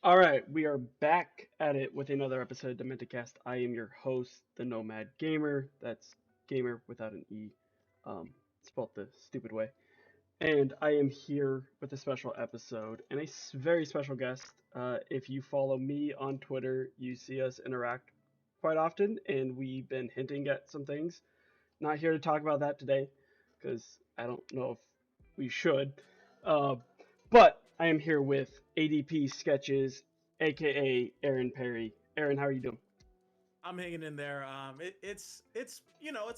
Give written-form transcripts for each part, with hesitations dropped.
All right, we are back at it with another episode of Demented Cast. I am your host, the Nomad Gamer. That's gamer without an E, spelled the stupid way. And I am here with a special episode and a very special guest. If you follow me on Twitter, you see us interact quite often, and we've been hinting at some things. Not here to talk about that today, because I don't know if we should. Uh, but I am here with ADP Sketches, aka Aaron Perry. Aaron, how are you doing? I'm hanging in there. It's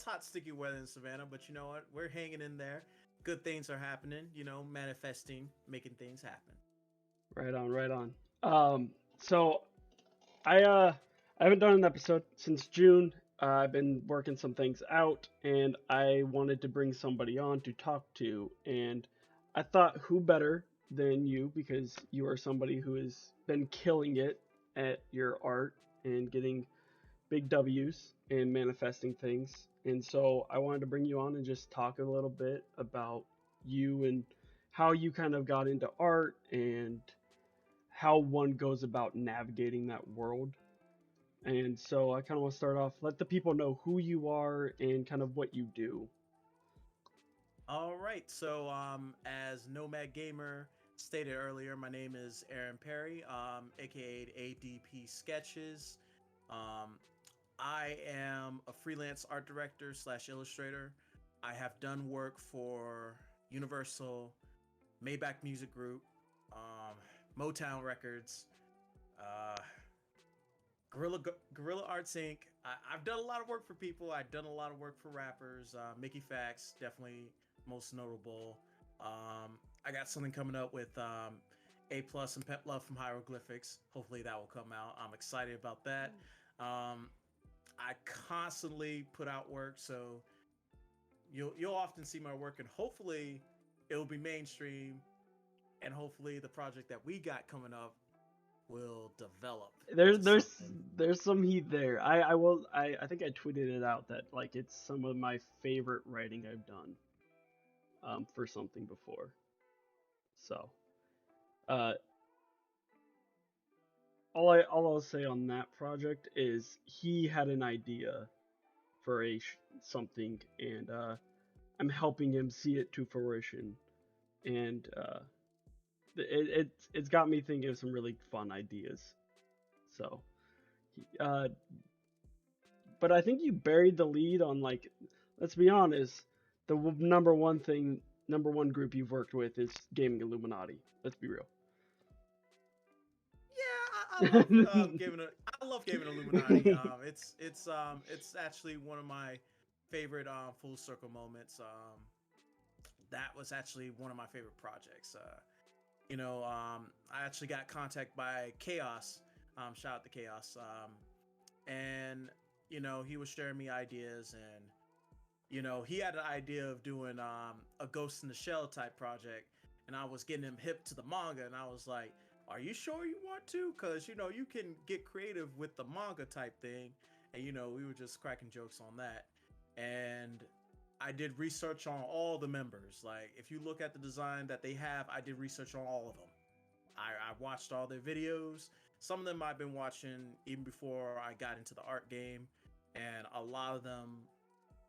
hot, sticky weather in Savannah, but you know what? We're hanging in there. Good things are happening. Manifesting, making things happen. Right on, right on. So I haven't done an episode since June. I've been working some things out, and I wanted to bring somebody on to talk to, and I thought who better than you because you are somebody who has been killing it at your art and getting big W's and manifesting things. And so I wanted to bring you on and just talk a little bit about you and how you kind of got into art and how one goes about navigating that world. And so I kind of want to start off, let the people know who you are and kind of what you do. All right. As Nomad Gamer stated earlier, my name is Aaron Perry, aka ADP Sketches. Um, I am a freelance art director slash illustrator. I have done work for Universal, Maybach Music Group, um, Motown Records, uh, Gorilla Arts Inc. I've done a lot of work for people. I've done a lot of work for rappers. Mickey Fax, definitely most notable. I got something coming up with A Plus and Pep Love from Hieroglyphics. Hopefully that will come out. I'm excited about that. Um, I constantly put out work, so you'll often see my work, and hopefully it will be mainstream, and hopefully the project that we got coming up will develop There's into there's something. there's some heat there. I think I tweeted it out that like it's some of my favorite writing I've done for something before. So uh, all I'll say on that project is he had an idea for something, and I'm helping him see it to fruition, and it's got me thinking of some really fun ideas. So, uh, but I think you buried the lead on like, let's be honest, the number one group you've worked with is Gaming Illuminati. Let's be real. Yeah, I love gaming Illuminati. It's actually one of my favorite full circle moments. That was actually one of my favorite projects. I actually got contacted by Chaos. Shout out to Chaos. And he was sharing me ideas, and he had an idea of doing a Ghost in the Shell type project, and I was getting him hip to the manga, and I was like, "Are you sure you want to? Because you can get creative with the manga type thing." And we were just cracking jokes on that, and I did research on all the members. Like, if you look at the design that they have, I did research on all of them. I watched all their videos. Some of them I've been watching even before I got into the art game, and a lot of them,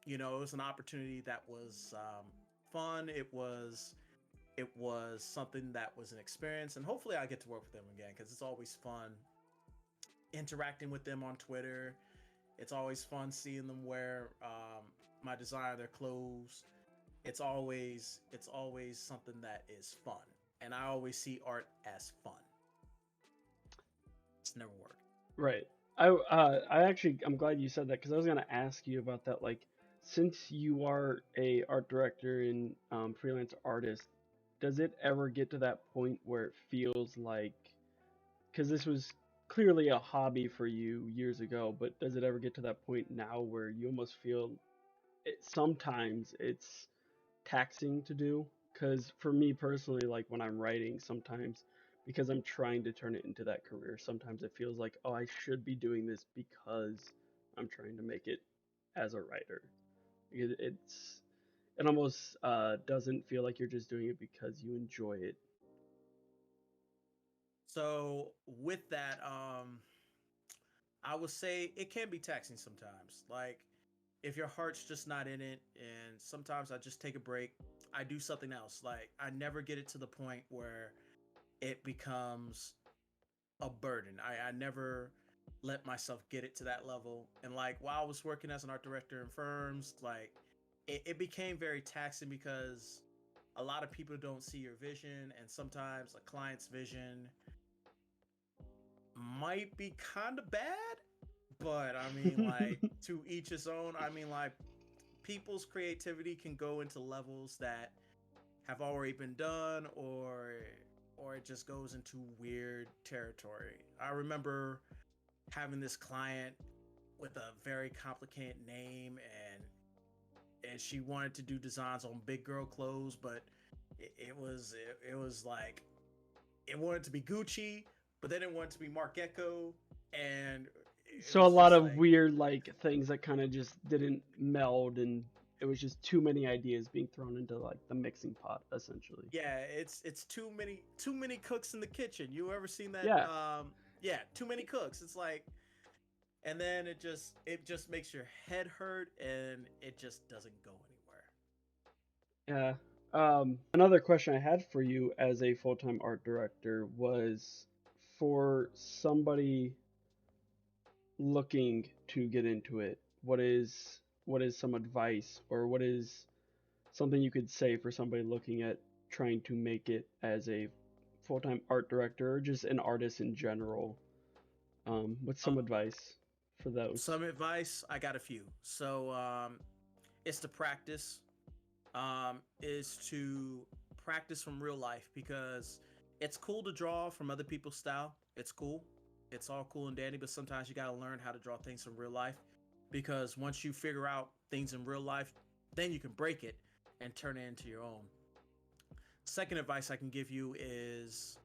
it was an opportunity that was fun. It was something that was an experience, and hopefully I get to work with them again because it's always fun interacting with them on Twitter. It's always fun seeing them wear my design, their clothes. It's always something that is fun, and I always see art as fun. It's never worked. Right. I'm glad you said that because I was gonna ask you about that. Like, since you are a art director and freelance artist, does it ever get to that point where it feels like, because this was clearly a hobby for you years ago, but does it ever get to that point now where you almost feel sometimes it's taxing to do? Because for me personally, like when I'm writing, sometimes because I'm trying to turn it into that career, sometimes it feels like, oh, I should be doing this because I'm trying to make it as a writer. It almost doesn't feel like you're just doing it because you enjoy it. So with that, I would say it can be taxing sometimes. Like if your heart's just not in it, and sometimes I just take a break. I do something else. Like I never get it to the point where it becomes a burden. I never let myself get it to that level. And like while I was working as an art director in firms, like it became very taxing because a lot of people don't see your vision, and sometimes a client's vision might be kind of bad. But I mean, like to each his own. I mean, like people's creativity can go into levels that have already been done, or it just goes into weird territory. I remember having this client with a very complicated name, and she wanted to do designs on big girl clothes, but it was like it wanted to be Gucci, but then it wanted to be Marc Ecko, and it So a was lot just of like, weird like things that kind of just didn't meld, and it was just too many ideas being thrown into like the mixing pot essentially. yeah, it's too many cooks in the kitchen. You ever seen that? Yeah. Yeah, too many cooks. It's like, and then it just makes your head hurt, and it just doesn't go Yeah. Another question I had for you as a full-time art director was for somebody looking to get into it, what is some advice or what is something you could say for somebody looking at trying to make it as a full-time art director or just an artist in general? What's some anywhere. advice for those? Some advice, I got a few. So it's to practice. Is to practice from real life, because it's cool to draw from other people's style. It's cool. It's all cool and dandy, but sometimes you got to learn how to draw things from real life, because once you figure out things in real life, then you can break it and turn it into your own. Second advice I can give you is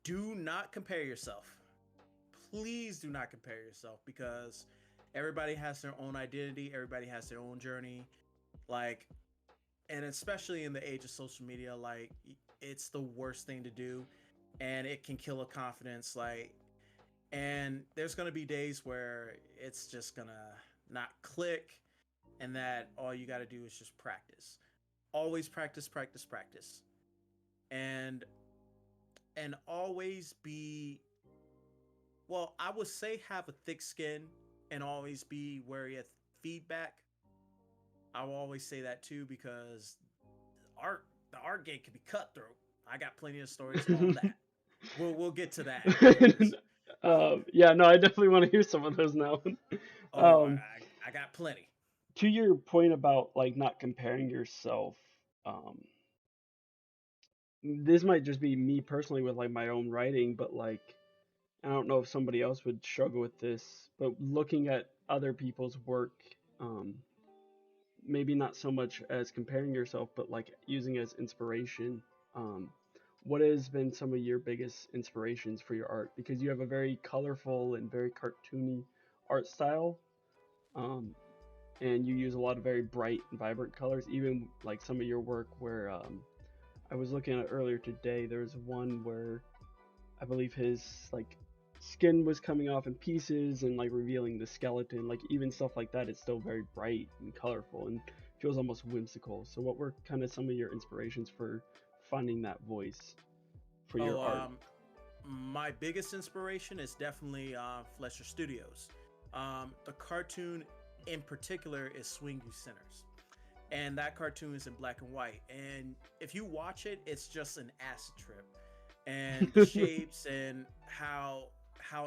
do not compare yourself. Please do not compare yourself, because everybody has their own identity, everybody has their own journey. Like, and especially in the age of social media, like it's the worst thing to do, and it can kill a confidence. Like, and there's gonna be days where it's just gonna not click, and that all you got to do is just practice. Always practice, practice, practice, and always be, well, I would say have a thick skin, and always be wary of feedback. I will always say that too, because art the art game can be cutthroat. I got plenty of stories on that. We'll get to that because Yeah, no, I definitely want to hear some of those now. oh, um, I got plenty. to your point about like not comparing yourself, um, this might just be me personally with like my own writing, but like I don't know if somebody else would struggle with this, but looking at other people's work, um, maybe not so much as comparing yourself, but like using it as inspiration. Um, what has been some of your biggest inspirations for your art? Because you have a very colorful and very cartoony art style, um, and you use a lot of very bright and vibrant colors. Even like some of your work, where I was looking at earlier today, there was one where I believe his like skin was coming off in pieces and like revealing the skeleton. Like even stuff like that, it's still very bright and colorful and feels almost whimsical. So what were kind of some of your inspirations for finding that voice for Oh, your art? my biggest inspiration is definitely Fletcher Studios. The cartoon in particular is Swing You Sinners, and that cartoon is in black and white. And if you watch it, it's just an acid trip, and the shapes and how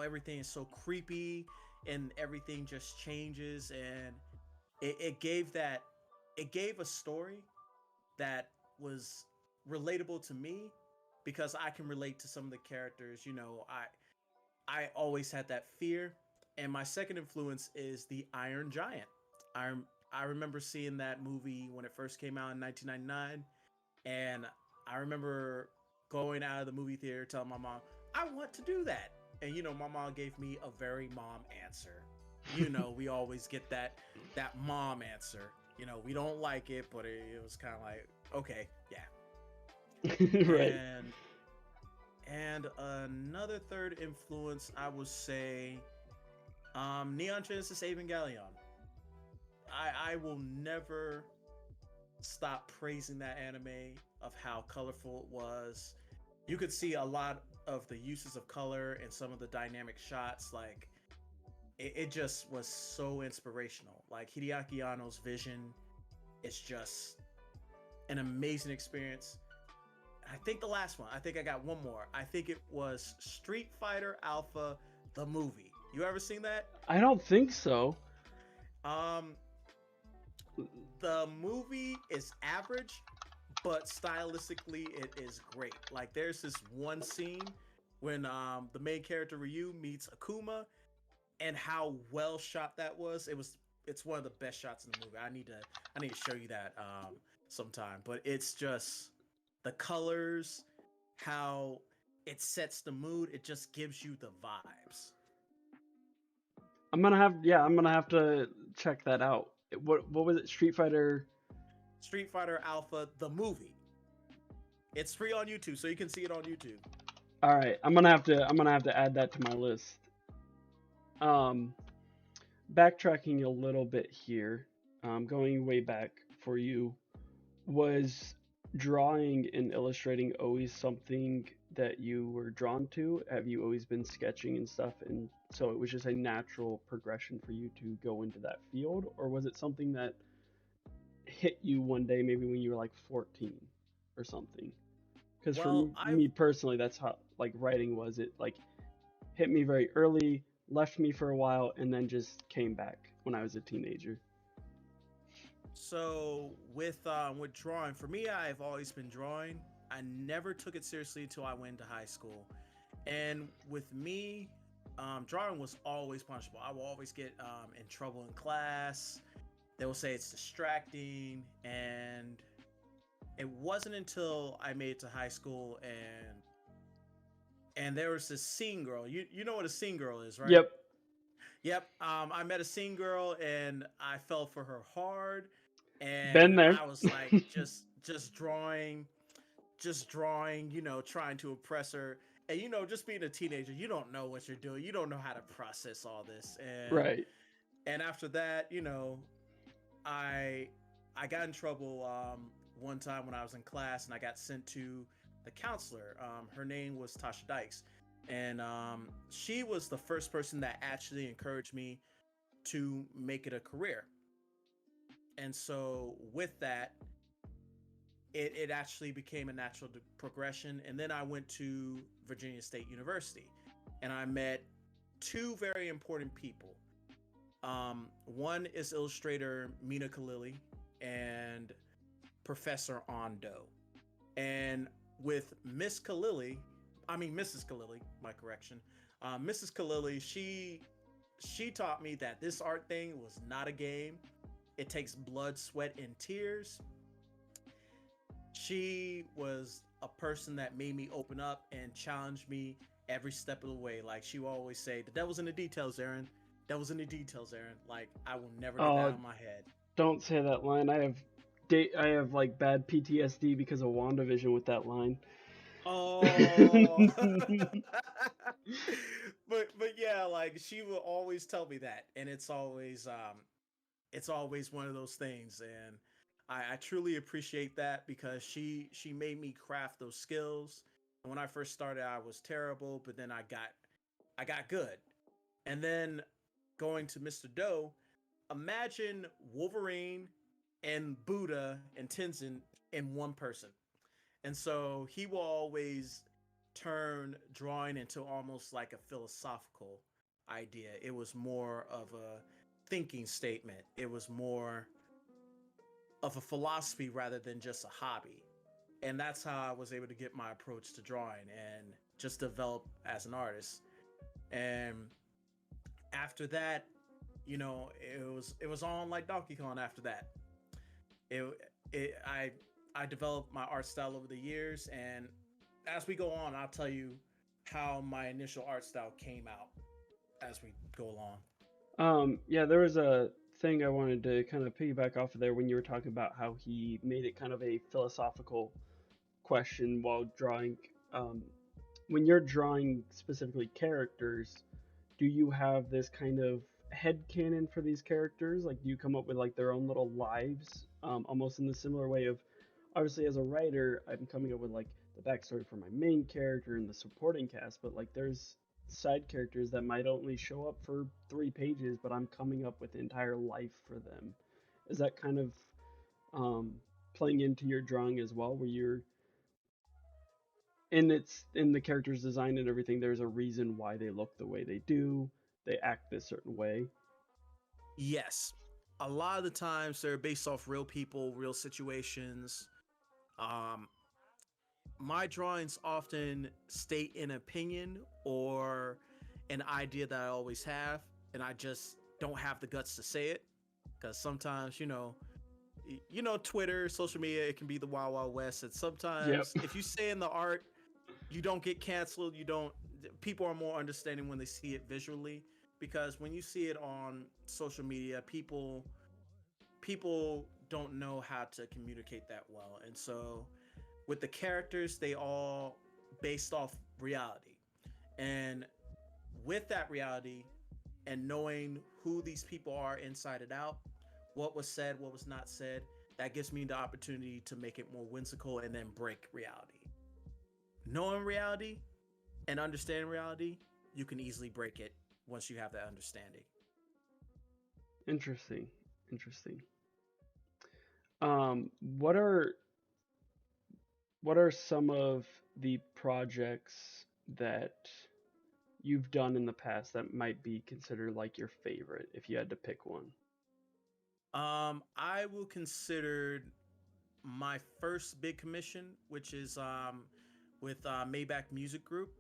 everything is so creepy, and everything just changes, and it gave that, it gave a story that was relatable to me, because I can relate to some of the characters. I always had that fear. And my second influence is the Iron Giant. I I remember seeing that movie when it first came out in 1999, and I remember going out of the movie theater telling my mom, "I want to do that." And my mom gave me a very mom answer. We always get that mom answer. We don't like it, but it was kind of like, okay, yeah. Right. And And another third influence, I would say, Neon Genesis Evangelion. I will never stop praising that anime of how colorful it was. You could see a lot of the uses of color and some of the dynamic shots. Like it just was so inspirational. Like Hideaki Anno's vision is just an amazing experience. I think the last one. I think I got one more. I think it was Street Fighter Alpha, the movie. You ever seen that? I don't think so. Um, the movie is average, but stylistically it is great. Like there's this one scene when the main character Ryu meets Akuma, and how well shot that was. It's one of the best shots in the movie. I need to show you that sometime. But it's just the colors, how it sets the mood. It just gives you the vibes. I'm gonna have to check that out. What was it? Street Fighter. Street Fighter Alpha, the movie. It's free on YouTube, so you can see it on YouTube. All right, I'm gonna have to add that to my list. Um, Backtracking a little bit here, going way back for you, was drawing and illustrating always something that you were drawn to? Have you always been sketching and stuff, and so it was just a natural progression for you to go into that field, or was it something that hit you one day, maybe when you were like 14 or something? Because for Well, I me personally, that's how like writing was. It like hit me very early, left me for a while, and then just came back when I was a teenager. so with drawing, for me, I've always been drawing. I never took it seriously until I went to high school. And with me, drawing was always punishable. I will always get in trouble in class. They will say it's distracting, and it wasn't until I made it to high school and there was this scene girl. You know what a scene girl is, right? Yep, Yep. I met a scene girl and I fell for her hard, been and there. I was like just drawing, trying to impress her. And just being a teenager, you don't know what you're doing. You don't know how to process all this. Right. And after that, I I got in trouble one time when I was in class, and I got sent to the counselor. Her name was Tasha Dykes, and she was the first person that actually encouraged me to make it a career. And so with that, it actually became a natural progression. And then I went to Virginia State University, and I met two very important people. One is illustrator Mina Khalili and Professor Ondo. And with Miss Khalili, I mean Mrs. Khalili, my correction, Mrs. Khalili, she taught me that this art thing was not a game. It takes blood, sweat, and tears. She was a person that made me open up and challenge me every step of the way. Like she will always say, "The devil's in the details, Aaron. Devil's in the details, Aaron." Like I will never get that Oh, out of my head. don't say that line. I have like bad PTSD because of WandaVision with that line. Oh, but yeah, like she will always tell me that, and it's always one of those things, and I truly appreciate that because she made me craft those skills. And when I first started, I was terrible, but then I got good. And then going to Mr. Doe, imagine Wolverine and Buddha and Tenzin in one person. And so he will always turn drawing into almost like a philosophical idea. It was more of a thinking statement. It was more of a philosophy rather than just a hobby. And that's how I was able to get my approach to drawing and just develop as an artist. And after that, it was on like Donkey Kong after that. It, I developed my art style over the years, and as we go on, I'll tell you how my initial art style came out as we go along. Yeah, there was a thing I wanted to kind of piggyback off of there when you were talking about how he made it kind of a philosophical question while drawing. Um, when you're drawing specifically characters, do you have this kind of head canon for these characters? Like, do you come up with like their own little lives, almost in the similar way of, obviously as a writer, I'm coming up with like the backstory for my main character and the supporting cast, but like there's side characters that might only show up for 3 pages, but I'm coming up with the entire life for them. Is that kind of um, playing into your drawing as well, where you're it's in the character's design and everything, there's a reason why they look the way they do, they act this certain way. Yes, a lot of the times they're based off real people, real situations. Um, my drawings often state an opinion or an idea that I always have, and I just don't have the guts to say it because sometimes, Twitter, social media, it can be the wild wild west, and Yep. sometimes if you say in the art, you don't get canceled. You don't. People are more understanding when they see it visually, because when you see it on social media, people don't know how to communicate that well, and so with the characters, they all based off reality. And with that reality and knowing who these people are inside and out, what was said, what was not said, that gives me the opportunity to make it more whimsical and then break reality. Knowing reality and understanding reality, you can easily break it once you have that understanding. Interesting. Interesting. Um, what are what are some of the projects that you've done in the past that might be considered like your favorite if you had to pick one? I will consider my first big commission, which is with Maybach Music Group,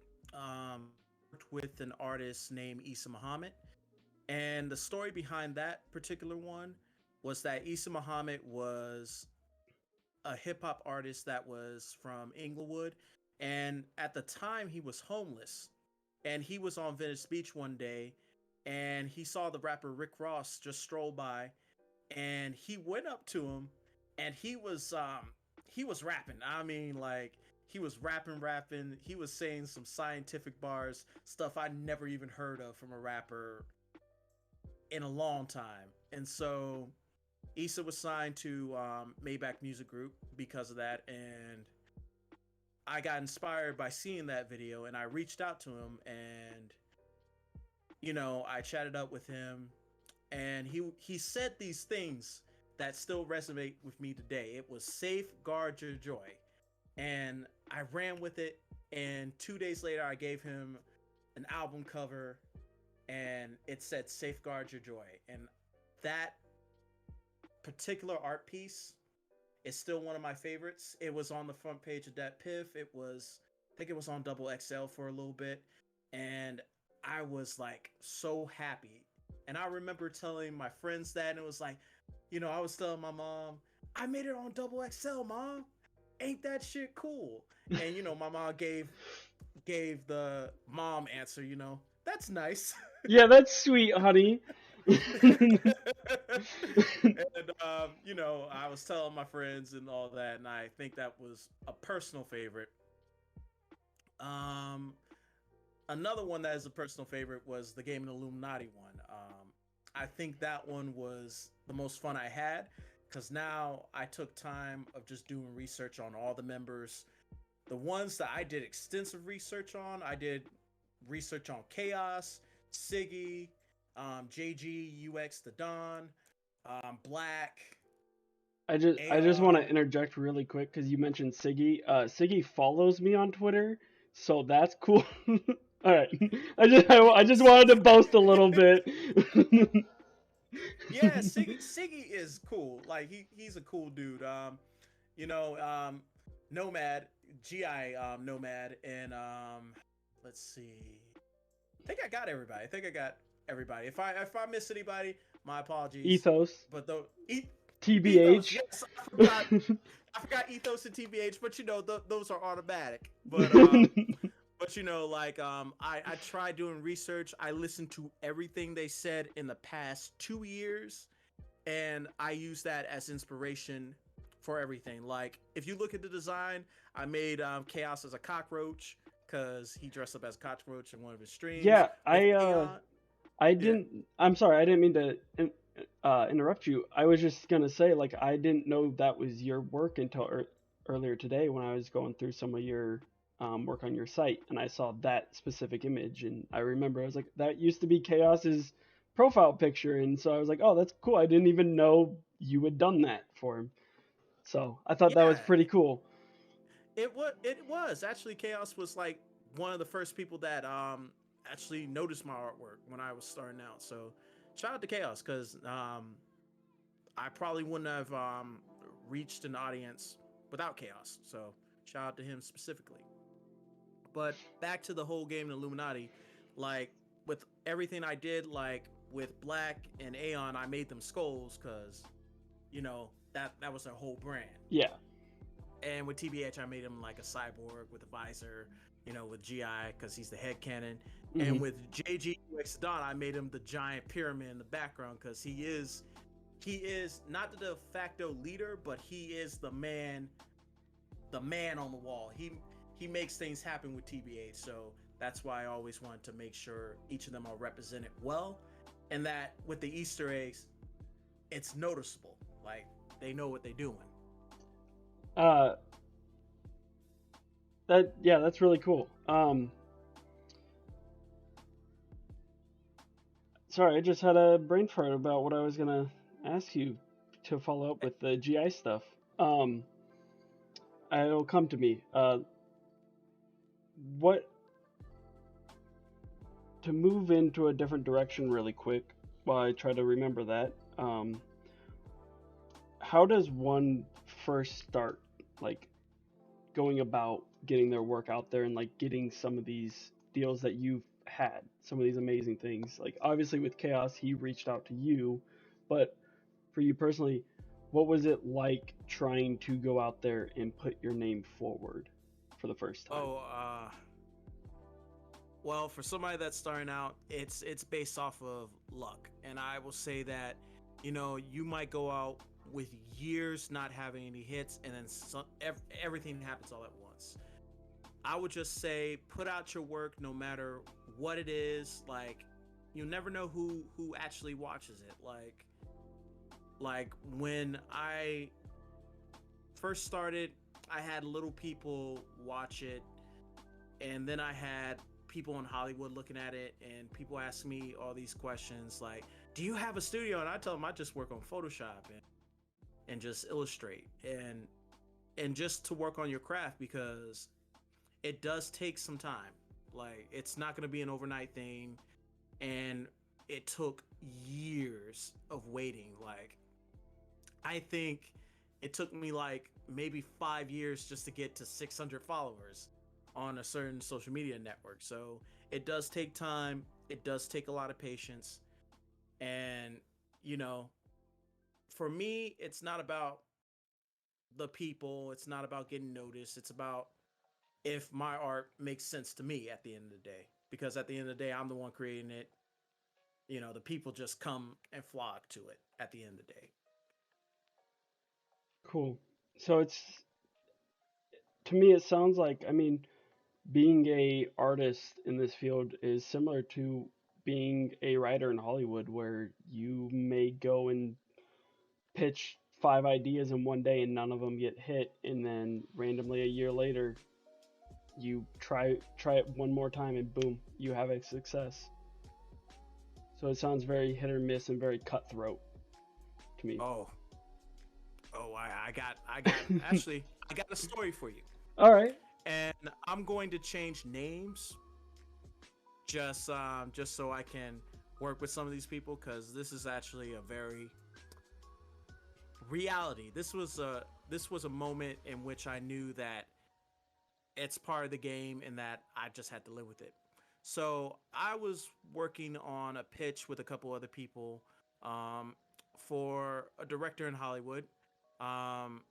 with an artist named Issa Muhammad. And the story behind that particular one was that Issa Muhammad was a hip hop artist that was from Inglewood. And at the time, he was homeless. And he was on Venice Beach one day and he saw the rapper Rick Ross just stroll by, and he went up to him and he was rapping. I mean, like, he was rapping. He was saying some scientific bars, stuff I never even heard of from a rapper in a long time. And so Issa was signed to Maybach Music Group because of that, and I got inspired by seeing that video, and I reached out to him, and I chatted up with him, and he said these things that still resonate with me today. It was safeguard your joy, and I ran with it. And 2 days later, I gave him an album cover, and it said "Safeguard Your Joy." And that particular art piece is still one of my favorites. It was on the front page of that Piff. I think it was on Double XL for a little bit, and I was like so happy. And I remember telling my friends that, and it was like, I was telling my mom, I made it on Double XL, mom. Ain't that shit cool? And my mom gave the mom answer, that's nice. Yeah, that's sweet, honey. And I was telling my friends and all that, and I think that was a personal favorite. Um, Another one that is a personal favorite was the Game and Illuminati one. I think that one was the most fun I had because now I took time of just doing research on all the members. The ones that I did extensive research on, I did research on Chaos, Siggy, JG, UX, the Don, Black, I just want to AR. interject really quick because you mentioned Siggy. Siggy follows me on Twitter, so that's cool. All right, I just wanted to boast a little bit. Yeah, Siggy is cool. Like he's a cool dude. You know, um, Nomad, GI Nomad, and let's see. I think I got everybody. I think I got everybody. If I miss anybody, my apologies. Ethos, But the Ethos, TBH. yes, I forgot Ethos and TBH, but those are automatic. But I tried doing research. I listened to everything they said in the past 2 years, and I use that as inspiration for everything. Like, if you look at the design, I made Chaos as a cockroach because he dressed up as a cockroach in one of his streams Yeah, with Aeon. I Yeah, didn't. I'm sorry, I didn't mean to interrupt you. I was just gonna say, like, I didn't know that was your work until earlier today when I was going through some of your work on your site, and I saw that specific image, and I remember I was like, that used to be Chaos's profile picture, and so I was like, oh, that's cool. I didn't even know you had done that for him. So I thought that was yeah. pretty cool. It was actually Chaos was like one of the first people that actually noticed my artwork when I was starting out. So shout out to Chaos because I probably wouldn't have reached an audience without Chaos. So shout out to him specifically. But back to the whole game in Illuminati, like with everything I did, like with Black and Aeon, I made them skulls because that was their whole brand. Yeah. And with TBH, I made him like a cyborg with a visor, with GI because he's the head cannon. And Hmm. with JG Dawn, I made him the giant pyramid in the background because he is not the de facto leader, but he is the man on the wall. He makes things happen with TBH, so that's why I always want to make sure each of them are represented well, and that with the Easter eggs, it's noticeable. Like they know what they're doing. Uh, that's really cool. Sorry, I just had a brain fart about what I was gonna ask you to follow up with the GI stuff. Um, it'll come to me. What to move into a different direction really quick while I try to remember that. How does one first start, like going about getting their work out there and like getting some of these deals that you've had, some of these amazing things? Like obviously with Chaos, he reached out to you, but for you personally, what was it like trying to go out there and put your name forward for the first time? Oh, well, for somebody that's starting out, it's based off of luck, and I will say that, you might go out with years not having any hits, and then everything happens all at once. I would just say put out your work no matter what it is. Like you never know who actually watches it. Like when I first started, I had little people watch it, and then I had people in Hollywood looking at it, and people ask me all these questions like, "Do you have a studio?" And I tell them I just work on Photoshop and just illustrate and just to work on your craft because it does take some time. Like it's not going to be an overnight thing, and it took years of waiting. Like I think it took me like maybe 5 years just to get to 600 followers on a certain social media network. So it does take time. It does take a lot of patience. And, you know, for me, it's not about the people, it's not about getting noticed. It's about if my art makes sense to me at the end of the day. Because at the end of the day, I'm the one creating it. The people just come and flock to it at the end of the day. Cool. So it's to me it sounds like, I mean, being a artist in this field is similar to being a writer in Hollywood where you may go and pitch five ideas in one day and none of them get hit, and then randomly a year later you try it one more time and boom, you have a success. So it sounds very hit or miss and very cutthroat to me. Oh, I got actually I got a story for you. All right. And I'm going to change names just so I can work with some of these people because this is actually a very reality. This was a moment in which I knew that it's part of the game and that I just had to live with it. So I was working on a pitch with a couple other people um, for a director in Hollywood. Um,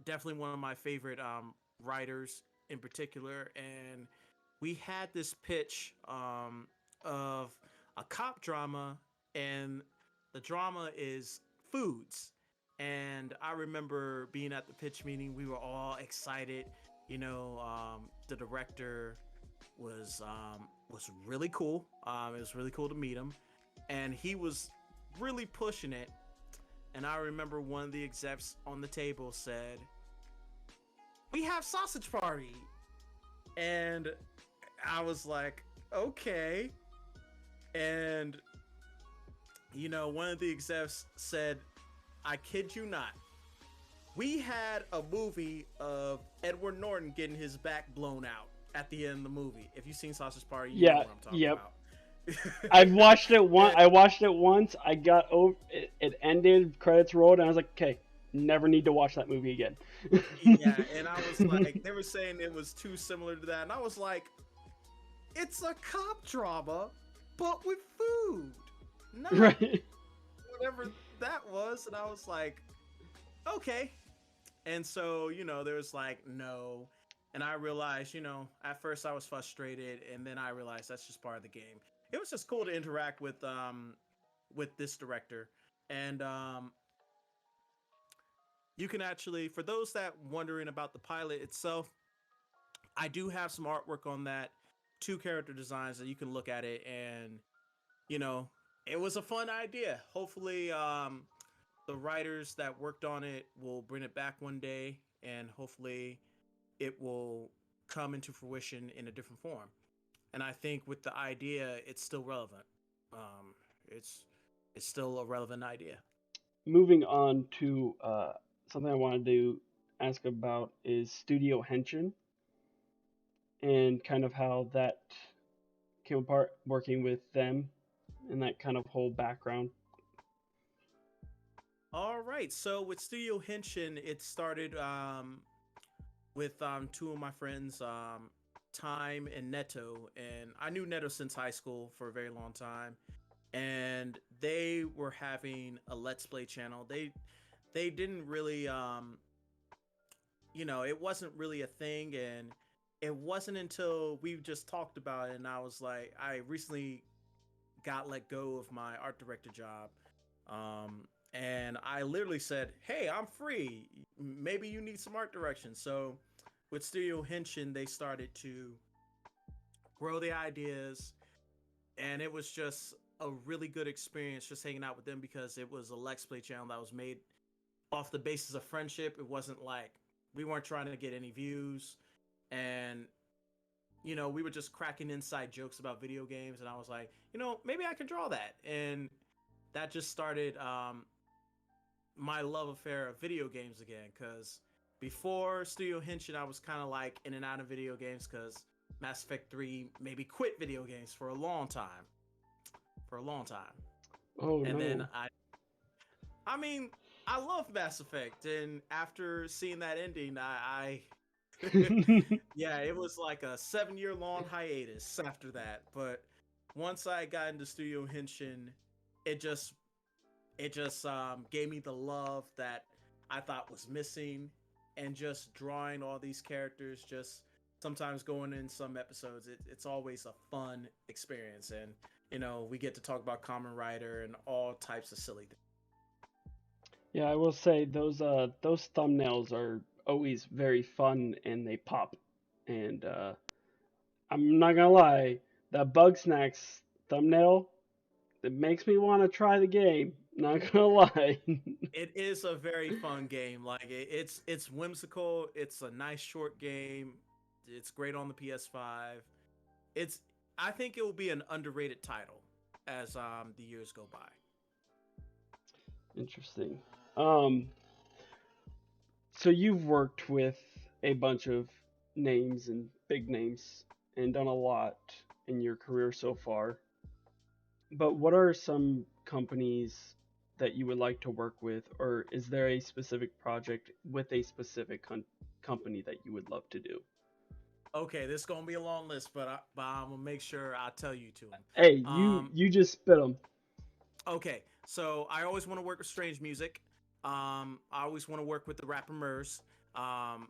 Definitely one of my favorite writers in particular, and we had this pitch of a cop drama, and the drama is foods. And I remember being at the pitch meeting. We were all excited. The director was really cool. It was really cool to meet him, and he was really pushing it. And I remember one of the execs on the table said, "We have Sausage Party," and I was like, "Okay." And one of the execs said, "I kid you not, we had a movie of Edward Norton getting his back blown out at the end of the movie. If you've seen Sausage Party, you know Yeah. what I'm talking Yep. about." I've watched it once. And I watched it once. I got over. It ended. Credits rolled, and I was like, okay, never need to watch that movie again. yeah, and I was like, they were saying it was too similar to that, and I was like, it's a cop drama, but with food, not Right. whatever that was. And I was like, okay. And so, there was like, no. And I realized, at first I was frustrated, and then I realized that's just part of the game. It was just cool to interact with this director. And you can actually, for those that wondering about the pilot itself, I do have some artwork on that, two character designs that you can look at it, and you know, it was a fun idea. Hopefully, the writers that worked on it will bring it back one day, and hopefully, it will come into fruition in a different form. And I think with the idea, it's still relevant. Um, it's it's still a relevant idea. Moving on to something I wanted to ask about is Studio Henshin and kind of how that came apart working with them and that kind of whole background. All right, so with Studio Henshin, it started with two of my friends, Time and Neto, and I knew Neto since high school for a very long time, and they were having a Let's Play channel. They didn't really, it wasn't really a thing, and it wasn't until we just talked about it, and I was like, I recently got let go of my art director job. And I literally said, "Hey, I'm free. Maybe you need some art direction." So with Studio Henshin, they started to grow the ideas, and it was just a really good experience just hanging out with them because it was a Let's Play channel that was made off the basis of friendship. It wasn't like we weren't trying to get any views, and we were just cracking inside jokes about video games, and I was like, maybe I can draw that, and that just started my love affair of video games again. Because before Studio Henshin, I was kind of like in and out of video games because Mass Effect 3 maybe quit video games for a long time. For a long time. Oh And then no. I mean, I love Mass Effect, and after seeing that ending, yeah, it was like a 7-year long hiatus after that. But once I got into Studio Henshin, it just gave me the love that I thought was missing, and just drawing all these characters, just sometimes going in some episodes, it's always a fun experience. And we get to talk about Kamen Rider and all types of silly things. Yeah, I will say those thumbnails are always very fun and they pop. And I'm not gonna lie, that Bug Snacks thumbnail, it makes me want to try the game. Not gonna lie. It is a very fun game. Like it's whimsical. It's a nice short game. It's great on the PS5. It's I think it will be an underrated title as the years go by. Interesting. So you've worked with a bunch of names and big names and done a lot in your career so far. But what are some companies that you would like to work with, or is there a specific project with a specific company that you would love to do? Okay, this is gonna be a long list, but I'm gonna make sure I tell you to them. Hey, Um, you just spit them. okay, so I always want to work with Strange Music. I always want to work with the rapper Murs. I'm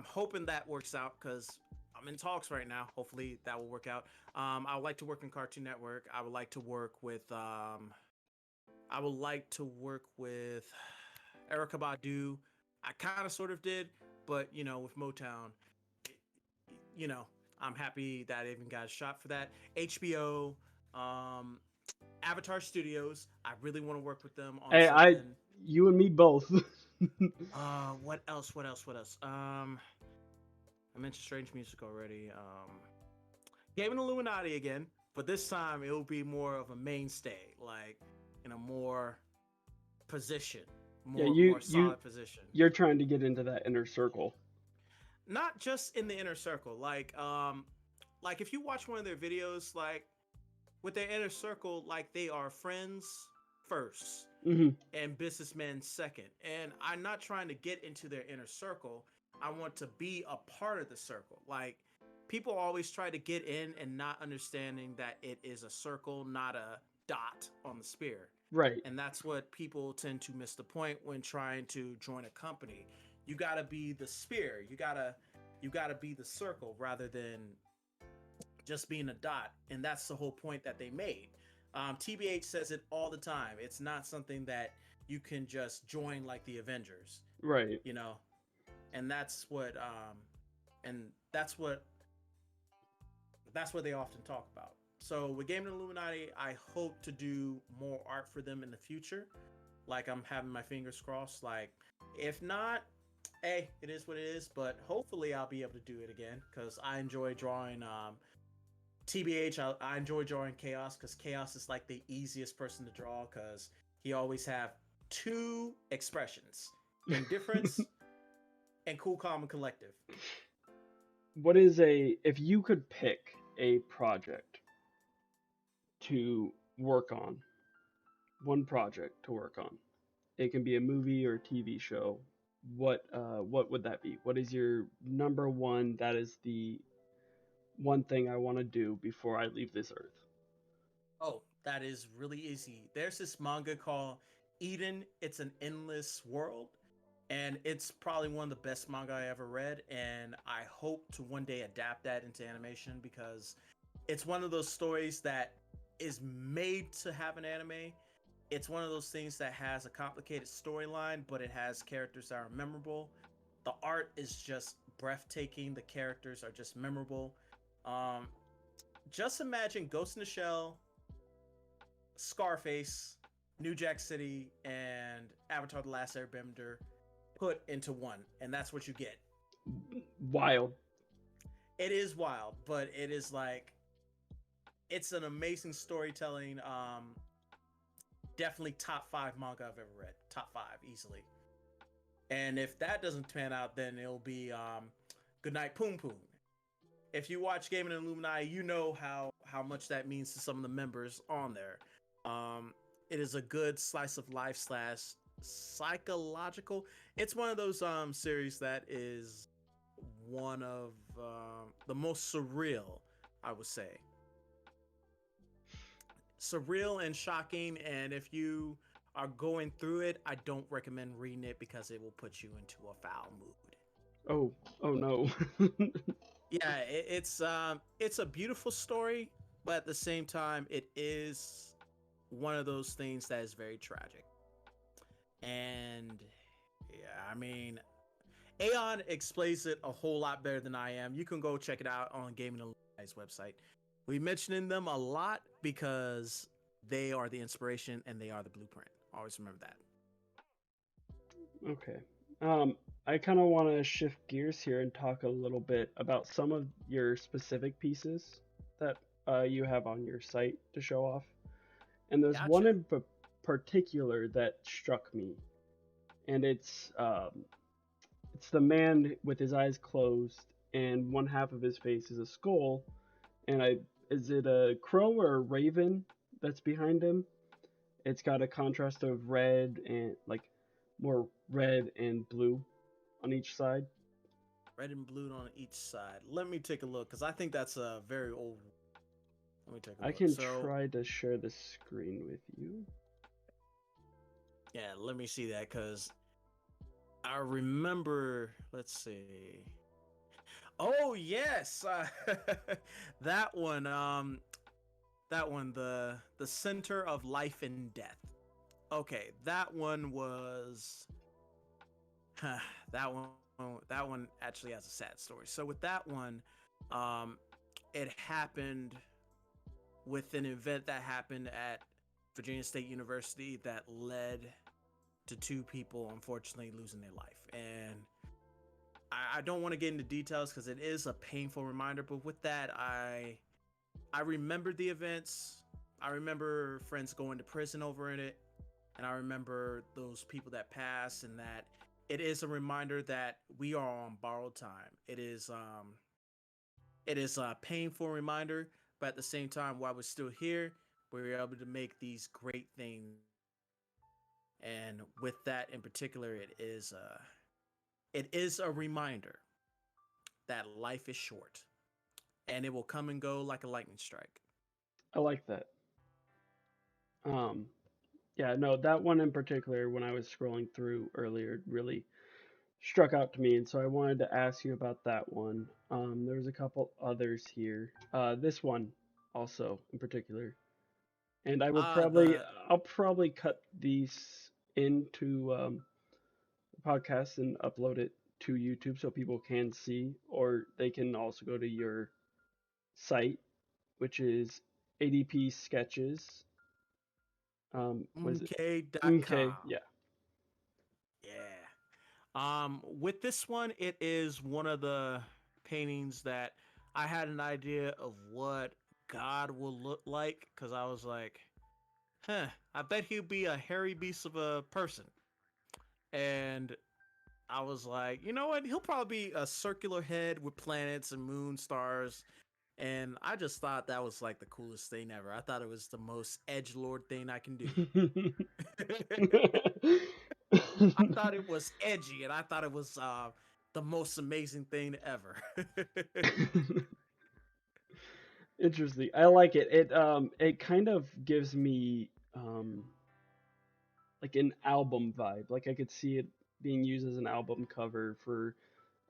hoping that works out because I'm in talks right now. Hopefully that will work out. I would like to work in Cartoon Network. I would like to work with Erica Badu. I kind of sort of did, but with Motown, you know, I'm happy that I even got a shot for that. HBO, um, Avatar Studios. I really want to work with them on Hey, something. you and me both. What else? What else? What else? I mentioned Strange Music already. Game and Illuminati again, but this time it will be more of a mainstay, like in a more position, Yeah, more solid position. you're trying to get into that inner circle. Not just in the inner circle, like if you watch one of their videos, like with their inner circle, like they are friends first Hmm. and businessmen second. And I'm not trying to get into their inner circle. I want to be a part of the circle. Like people always try to get in and not understanding that it is a circle, not a dot on the spear. Right. And that's what people tend to miss the point when trying to join a company. You got to be the spear. You got to be the circle rather than just being a dot. And that's the whole point that they made. TBH says it all the time. It's not something that you can just join like the Avengers, Right. you know. And and that's what that's what they often talk about. So with Game and Illuminati, I hope to do more art for them in the future. Like I'm having my fingers crossed. Like if not, hey, it is what it is. But hopefully I'll be able to do it again because I enjoy drawing. TBH, I enjoy drawing Chaos because Chaos is like the easiest person to draw because he always have two expressions: indifference and cool, calm, and collective. What is if you could pick a project to work on, one project to work on, it can be a movie or a TV show. What would that be? What is your number one? That is the one thing I want to do before I leave this earth. Oh, that is really easy. There's this manga called Eden. It's an endless world, and it's probably one of the best manga I ever read. And I hope to one day adapt that into animation because it's one of those stories that is made to have an anime. It's one of those things that has a complicated storyline, but it has characters that are memorable. The art is just breathtaking. The characters are just memorable. Um, just imagine Ghost in the Shell, Scarface, New Jack City, and Avatar: The Last Airbender put into one, and that's what you get. Wild. It is wild, but it is like it's an amazing storytelling. Definitely top five manga I've ever read. Top five easily. And if that doesn't pan out, then it'll be Goodnight Poom Poom. If you watch Game and Illuminati, you know how much that means to some of the members on there. It is a good slice of life slash psychological. It's one of those series that is one of the most surreal, I would say. Surreal and shocking, and if you are going through it, I don't recommend reading it because it will put you into a foul mood. Oh, oh no. Yeah, it's a beautiful story, but at the same time, it is one of those things that is very tragic. And yeah, I mean, Aeon explains it a whole lot better than I am. You can go check it out on Gaming Alumni's website. We mentioning them a lot because they are the inspiration and they are the blueprint. Always remember that. Okay. I kind of want to shift gears here and talk a little bit about some of your specific pieces that you have on your site to show off. And there's one Gotcha. in particular that struck me, and it's the man with his eyes closed, and one half of his face is a skull, and I is it a crow or a raven that's behind him? It's got a contrast of red and like more red and blue on each side. Red and blue on each side. Let me take a look because I think that's a very old. Let me take a I look. can So try to share the screen with you. yeah, let me see that because I remember. Let's see. Oh yes, that one. That one. The center of life and death. Okay, that one was. That one. That one actually has a sad story. So with that one, Um, it happened with an event that happened at Virginia State University that led to two people unfortunately losing their life. And I don't want to get into details because it is a painful reminder. But with that, I remembered the events. I remember friends going to prison over in it, and I remember those people that passed, and that it is a reminder that we are on borrowed time. It is a painful reminder, but at the same time, while we're still here, we're able to make these great things. And with that in particular, it is a reminder that life is short, and it will come and go like a lightning strike. I like that. Um, yeah, no, that one in particular, when I was scrolling through earlier, really struck out to me, and so I wanted to ask you about that one. There was a couple others here. This one also in particular, and The I'll probably cut these into the podcast and upload it to YouTube so people can see, or they can also go to your site, which is ADP Sketches. What is it? Okay, mk.com. yeah. Yeah. With this one, it is one of the paintings that I had an idea of what God will look like because I was like, huh, I bet he'd be a hairy beast of a person. And I was like, you know what? He'll probably be a circular head with planets and moon stars. And I just thought that was like the coolest thing ever. I thought it was the most edge lord thing I can do. I thought it was edgy, and I thought it was the most amazing thing ever. Interesting. I like it. It kind of gives me like an album vibe. Like I could see it being used as an album cover for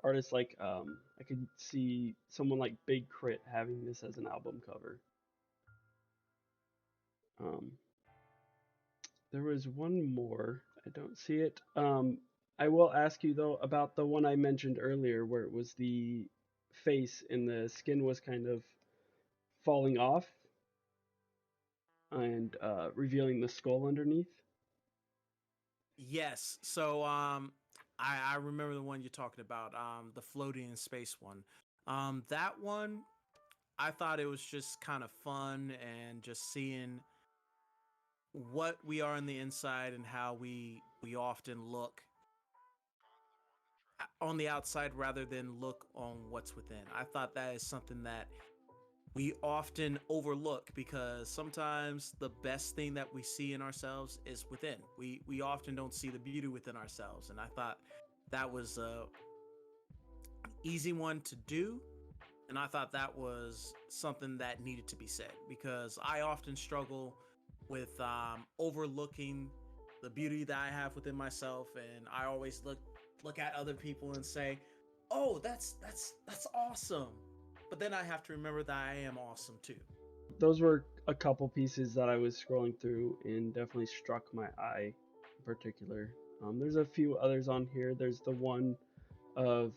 artists like I could see someone like Big Crit having this as an album cover. Um there was one more. I don't see it. I will ask you though about the one I mentioned earlier where it was the face and the skin was kind of falling off and revealing the skull underneath. Yes. So I remember the one you're talking about, the floating in space one. That one I thought it was just kind of fun and just seeing what we are on the inside and how we often look on the outside rather than look on what's within. I thought that is something that we often overlook because sometimes the best thing that we see in ourselves is within. We often don't see the beauty within ourselves, and I thought that was a easy one to do, and I thought that was something that needed to be said because I often struggle with overlooking the beauty that I have within myself, and I always look at other people and say, "Oh, that's awesome," but then I have to remember that I am awesome too. Those were a couple pieces that I was scrolling through and definitely struck my eye in particular. There's a few others on here. There's the one of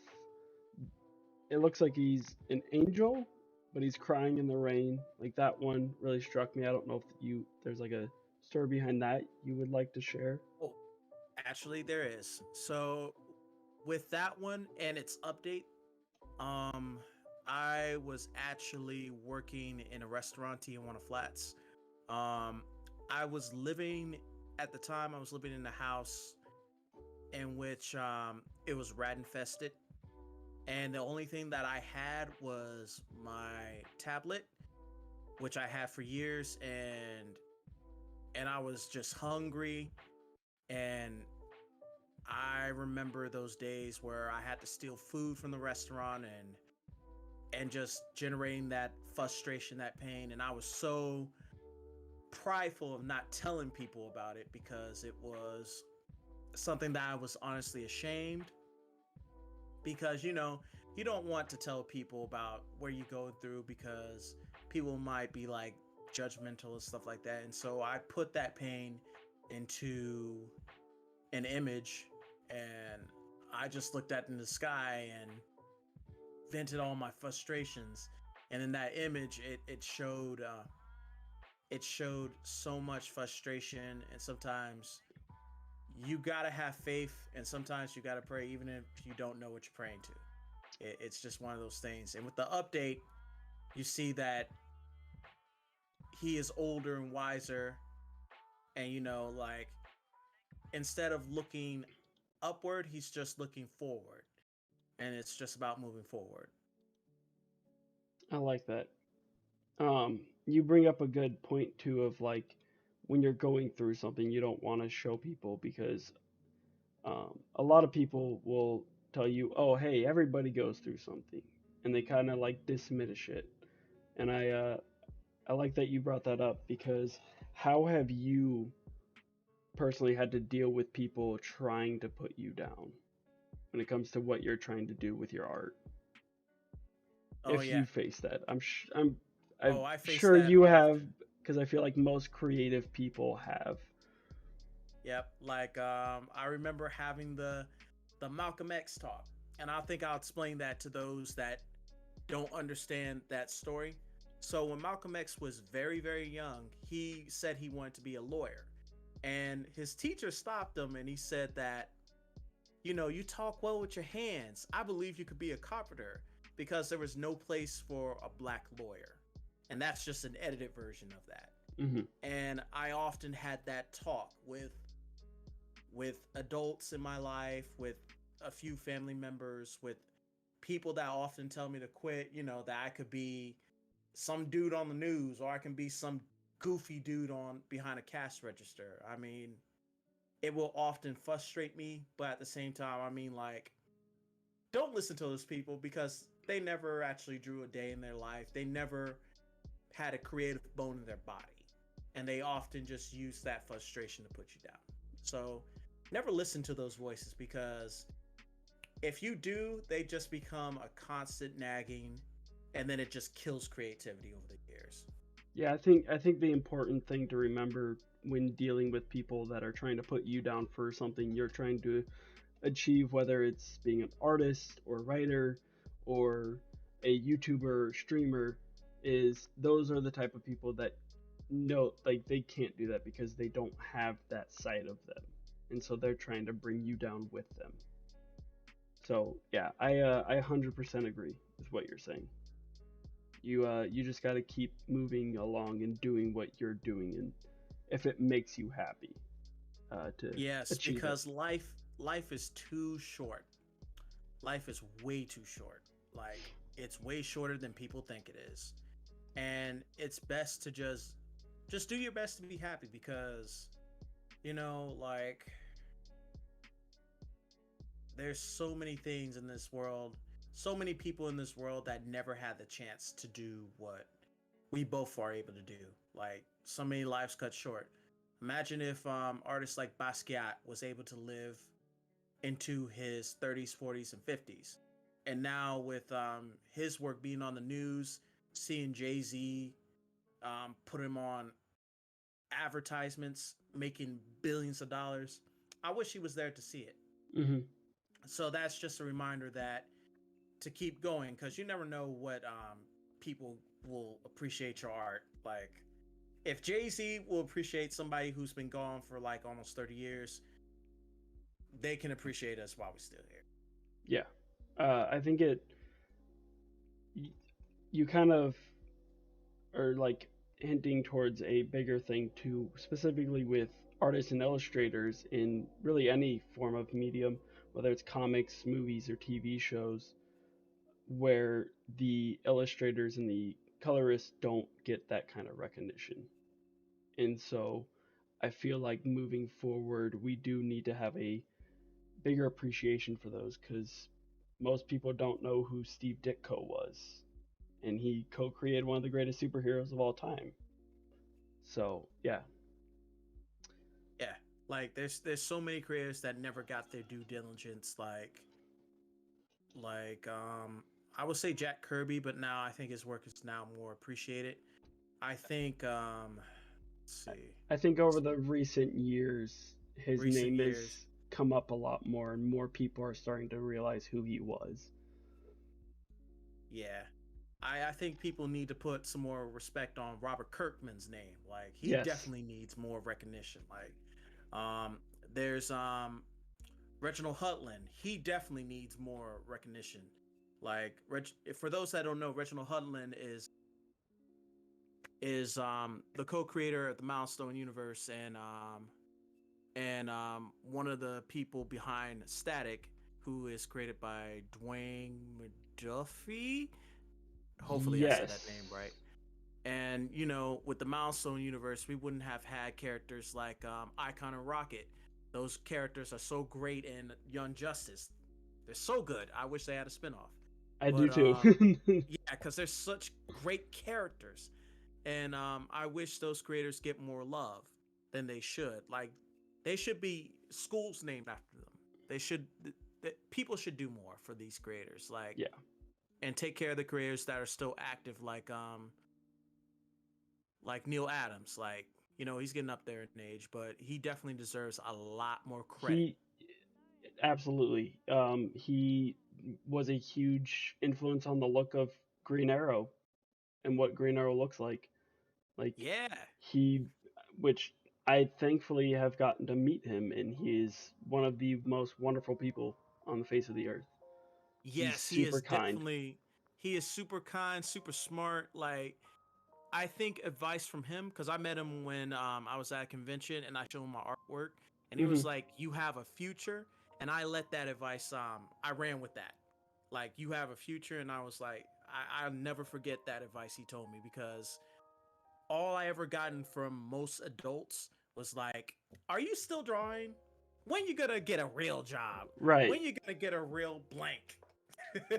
it looks like he's an angel, but he's crying in the rain. Like that one really struck me. I don't know if there's like a story behind that you would like to share. Oh, actually, there is. So with that one and its update, um, I was actually working in a restaurant in one of flats. Um, I was living at the time. I was living in a house in which it was rat infested, and the only thing that I had was my tablet, which I had for years, and I was just hungry, and I remember those days where I had to steal food from the restaurant and just generating that frustration, that pain, and I was so prideful of not telling people about it because it was something that I was honestly ashamed because you don't want to tell people about where you go through because people might be like judgmental and stuff like that, and so I put that pain into an image, and I just looked at in the sky, and vented all my frustrations. And in that image, it showed so much frustration, and sometimes you gotta have faith, and sometimes you gotta pray, even if you don't know what you're praying to. It's just one of those things. And with the update, you see that he is older and wiser, and like instead of looking upward, he's just looking forward, and it's just about moving forward. I like that. You bring up a good point too of like when you're going through something, you don't want to show people because a lot of people will tell you, "Oh, hey, everybody goes through something," and they kind of like diminish it. And I like that you brought that up because how have you personally had to deal with people trying to put you down when it comes to what you're trying to do with your art? Oh If yeah. you face that, I'm Oh, I face sure that you have often. because I feel like most creative people have. Yep. Like I remember having the Malcolm X talk, and I think I'll explain that to those that don't understand that story. So when Malcolm X was very very young, he said he wanted to be a lawyer, and his teacher stopped him, and he said that, you talk well with your hands. I believe you could be a carpenter, because there was no place for a black lawyer. And that's just an edited version of that. Hmm. And I often had that talk with adults in my life, with a few family members, with people that often tell me to quit, that I could be some dude on the news, or I can be some goofy dude on behind a cash register. I mean, it will often frustrate me, but at the same time, I mean, like, don't listen to those people, because they never actually drew a day in their life. They never had a creative bone in their body. And they often just use that frustration to put you down. So never listen to those voices, because if you do, they just become a constant nagging, and then it just kills creativity over the years. Yeah, I think the important thing to remember when dealing with people that are trying to put you down for something you're trying to achieve, whether it's being an artist or writer or a YouTuber or streamer, is those are the type of people that know like they can't do that because they don't have that side of them, and so they're trying to bring you down with them. So yeah, I 100% agree with what you're saying. You just got to keep moving along and doing what you're doing, and if it makes you happy, to Yes, achieve it. because life is too short. Life is way too short. Like, it's way shorter than people think it is. And it's best to just do your best to be happy, because like, there's so many things in this world, so many people in this world that never had the chance to do what we both are able to do. Like, so many lives cut short. Imagine if artists like Basquiat was able to live into his 30s, 40s, and 50s. And now with his work being on the news, seeing Jay-Z put him on advertisements, making billions of dollars, I wish he was there to see it. Hmm. So that's just a reminder that to keep going, because you never know what people will appreciate your art. Like, if Jay-Z will appreciate somebody who's been gone for like almost 30 years, they can appreciate us while we're still here. Yeah, I think you kind of are like hinting towards a bigger thing too, specifically with artists and illustrators in really any form of medium, whether it's comics, movies, or TV shows, where the illustrators and the colorists don't get that kind of recognition. And so I feel like moving forward, we do need to have a bigger appreciation for those because most people don't know who Steve Ditko was. And he co created one of the greatest superheroes of all time. So, yeah. Yeah, like there's so many creators that never got their due diligence. Like I would say Jack Kirby, but now I think his work is now more appreciated. I think let's see, I think over the recent years, his recent name years. has come up a lot more, and more people are starting to realize who he was. Yeah. I think people need to put some more respect on Robert Kirkman's name. Like he Yes, definitely needs more recognition. Like um there's Reginald Hudlin. He definitely needs more recognition. Like for those that don't know, Reginald Hudlin is the co-creator of the Milestone universe and one of the people behind Static, who is created by Dwayne McDuffie. Hopefully I said that name yes. right. And you know, with the Milestone universe, we wouldn't have had characters like Icon and Rocket. Those characters are so great in Young Justice. They're so good. I wish they had a spinoff. I do But too. yeah, because they're such great characters, and I wish those creators get more love than they should. Like, they should be schools named after them. They should. People should do more for these creators. Like, Yeah, and take care of the creators that are still active. Like Neil Adams. Like, you know, he's getting up there in age, but he definitely deserves a lot more credit. he absolutely. He was a huge influence on the look of Green Arrow and what Green Arrow looks like. Like Yeah. he, which I thankfully have gotten to meet him, and he is one of the most wonderful people on the face of the earth. He's Yes, he super is kind. definitely. He is super kind, super smart. Like, I think advice from him, because I met him when I was at a convention and I showed him my artwork, and he Hmm. was like, "You have a future," and I let that advice. I ran with that. Like, you have a future, and I was like, I'll never forget that advice he told me, because all I ever gotten from most adults was like, "Are you still drawing? When you gonna get a real job? Right. When you gonna get a real blank?"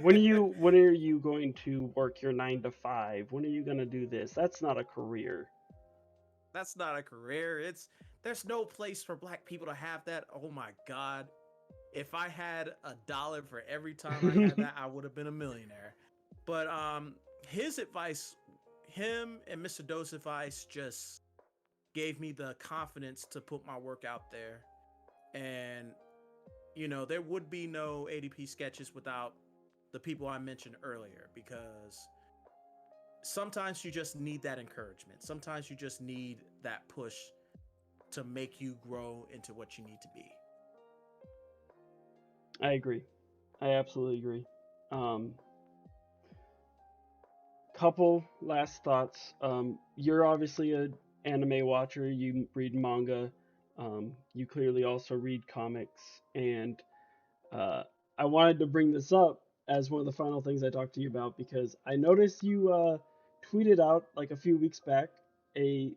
When are you going to work your 9 to 5? When are you gonna do this? That's not a career. That's not a career. There's no place for black people to have that. Oh my god. If I had $1 for every time I had that, I would have been a millionaire. But his advice, him and Mr. Doe's advice just gave me the confidence to put my work out there. And you know, there would be no ADP sketches without the people I mentioned earlier, because sometimes you just need that encouragement. Sometimes you just need that push to make you grow into what you need to be. I agree. I absolutely agree. Um, Couple last thoughts. You're obviously a anime watcher. You read manga. You clearly also read comics, and uh, I wanted to bring this up as one of the final things I talked to you about because I noticed you tweeted out like a few weeks back a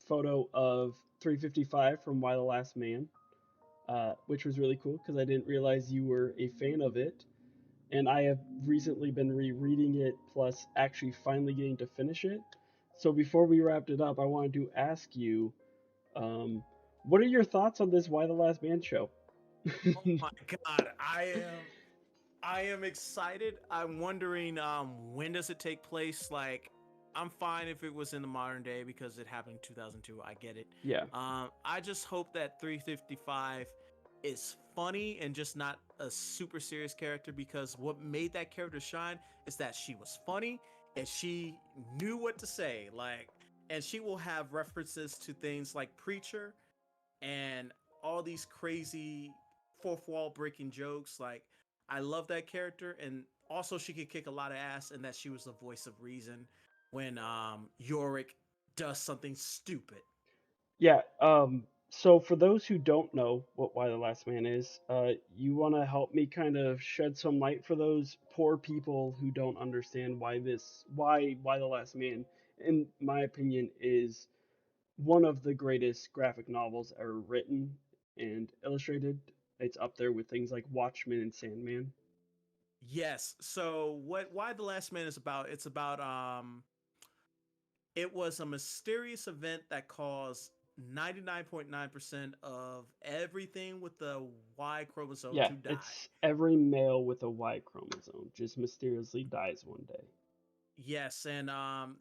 photo of 355 from Why the Last Man, which was really cool because I didn't realize you were a fan of it. And I have recently been rereading it, plus actually finally getting to finish it. So before we wrapped it up, I wanted to ask you, um, what are your thoughts on this Why the Last Man show? Oh my god, I am excited. I'm wondering when does it take place? Like, I'm fine if it was in the modern day because it happened in 2002. I get it. Yeah, I just hope that 355 is funny and just not a super serious character, because what made that character shine is that she was funny and she knew what to say. Like, and she will have references to things like Preacher and all these crazy fourth wall breaking jokes. Like, I love that character, and also she could kick a lot of ass, and that she was the voice of reason when Yorick does something stupid. yeah. So for those who don't know what Why the Last Man is, you want to help me kind of shed some light for those poor people who don't understand why the Last Man, in my opinion, is one of the greatest graphic novels ever written and illustrated. It's up there with things like Watchmen and Sandman. Yes. So what Why the Last Man is about, it's about it was a mysterious event that caused 99.9% of everything with the Y chromosome Yeah, to die. it's every male with a Y chromosome just mysteriously dies one day. Yes, and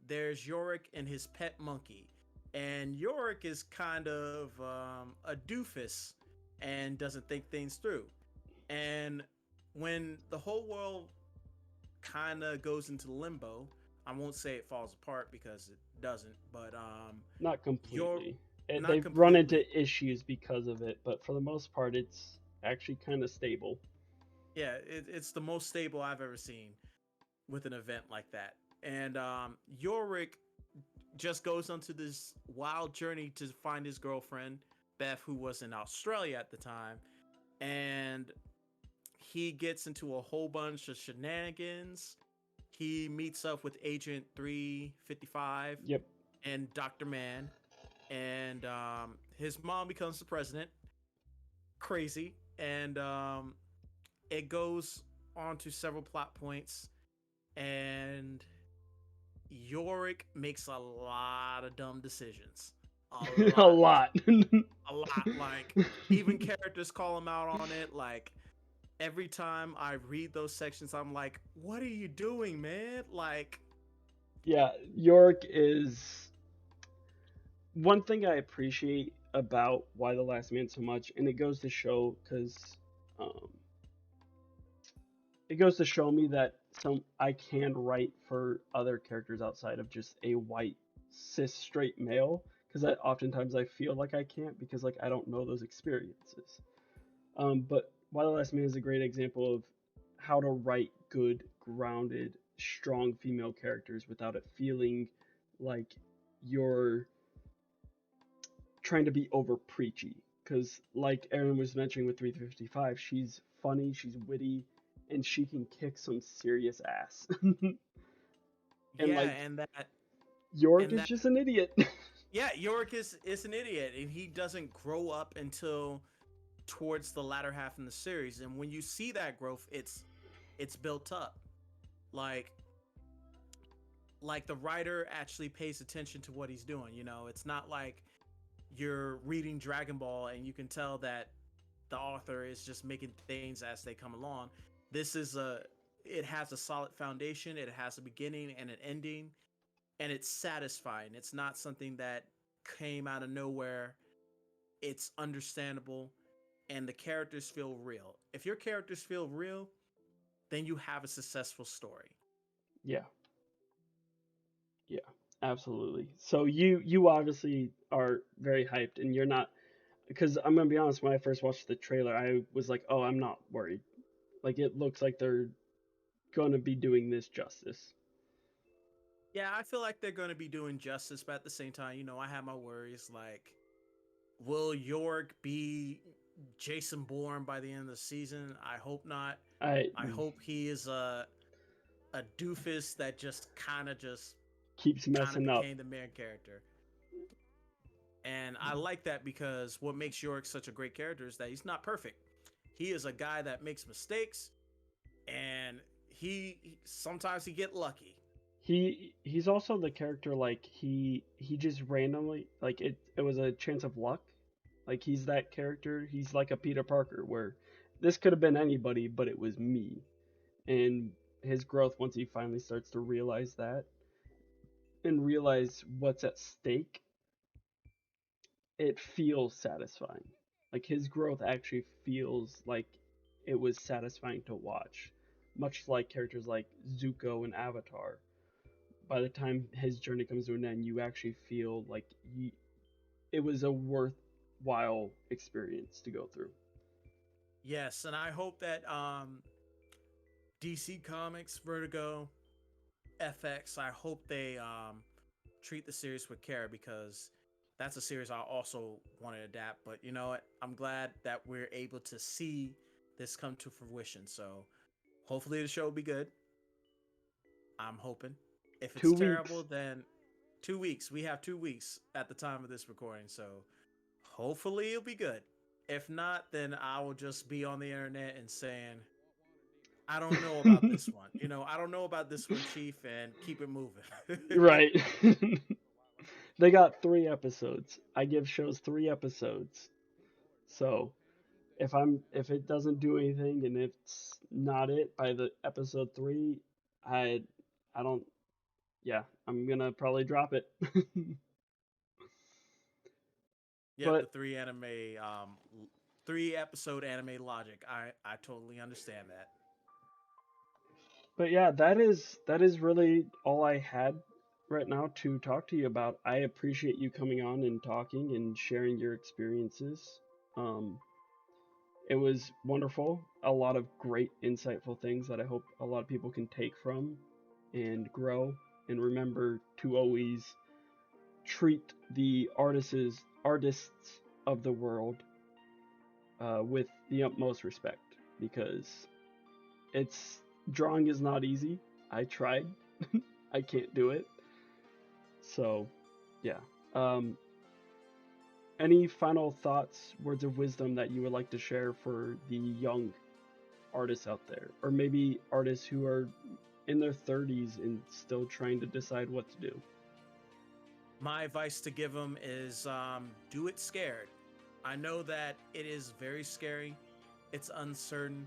there's Yorick and his pet monkey. And Yorick is kind of a doofus and doesn't think things through. And when the whole world kind of goes into limbo. I won't say it falls apart because it doesn't, but Not you're completely. not They've run into completely. issues because of it, but for the most part, it's actually kind of stable. Yeah, it's the most stable I've ever seen with an event like that. And Yorick just goes onto this wild journey to find his girlfriend, Beth, who was in Australia at the time. And he gets into a whole bunch of shenanigans. He meets up with Agent 355 Yep. and Dr. Man. And his mom becomes the president. Crazy. And it goes on to several plot points. And Yorick makes a lot of dumb decisions. A A lot. lot. A lot. Like, even characters call him out on it. Like, every time I read those sections, I'm like, what are you doing, man? Like, Yeah, York is one thing I appreciate about Why the Last Man so much, and it goes to show because um, it goes to show me that some I can write for other characters outside of just a white cis straight male because I oftentimes I feel like I can't because like I don't know those experiences. But Why the Last Man is a great example of how to write good, grounded, strong female characters without it feeling like you're trying to be over preachy. Because, like Aaron was mentioning with 355, she's funny, she's witty, and she can kick some serious ass. And, yeah, like, and that, York and is that, just an idiot. yeah, Yorick is an idiot, and he doesn't grow up until towards the latter half in the series. And when you see that growth, it's built up. Like, the writer actually pays attention to what he's doing. It's not like you're reading Dragon Ball and you can tell that the author is just making things as they come along. This is a it has a solid foundation, it has a beginning and an ending, and it's satisfying. It's not something that came out of nowhere. It's understandable and the characters feel real. If your characters feel real, then you have a successful story. Yeah, yeah, absolutely. So you obviously are very hyped, and you're not because I'm gonna be honest. When I first watched the trailer, I was like, oh, I'm not worried. Like it looks like they're gonna be doing this justice. Yeah, I feel like they're going to be doing justice, but at the same time, I have my worries. Like, will York be Jason Bourne by the end of the season? I hope not. I I hope he is a doofus that just keeps messing up. became the main character. And I like that because what makes York such a great character is that he's not perfect. He is a guy that makes mistakes, and sometimes he get lucky. He's also the character like he just randomly like it was a chance of luck. Like he's that character. He's like a Peter Parker where this could have been anybody, but it was me. And his growth once he finally starts to realize that and realize what's at stake, it feels satisfying. Like his growth actually feels like it was satisfying to watch. Much like characters like Zuko and Avatar, by the time his journey comes to an end, you actually feel like it was a worthwhile experience to go through. Yes, and I hope that DC Comics, Vertigo, FX, I hope they treat the series with care because that's a series I also want to adapt. But you know what? I'm glad that we're able to see this come to fruition. So hopefully the show will be good. I'm hoping. If it's Two terrible, weeks. then 2 weeks. We have 2 weeks at the time of this recording. So hopefully it'll be good. If not, then I will just be on the internet and saying, I don't know about this one. I don't know about this one, Chief, and keep it moving. Right. They got 3 episodes. I give shows 3 episodes. So if it doesn't do anything and it's not it by the episode 3, I I don't yeah, I'm gonna probably drop it. Yep, the But 3 episode anime logic. I totally understand that. But yeah, that is really all I had right now to talk to you about. I appreciate you coming on and talking and sharing your experiences. Um, it was wonderful. A lot of great, insightful things that I hope a lot of people can take from and grow. And remember to always treat the artists of the world with the utmost respect, because it's drawing is not easy. I tried. I can't do it. So, yeah. Um, any final thoughts, words of wisdom that you would like to share for the young artists out there, or maybe artists who are in their 30s and still trying to decide what to do? My advice to give them is do it scared. I know that it is very scary, it's uncertain,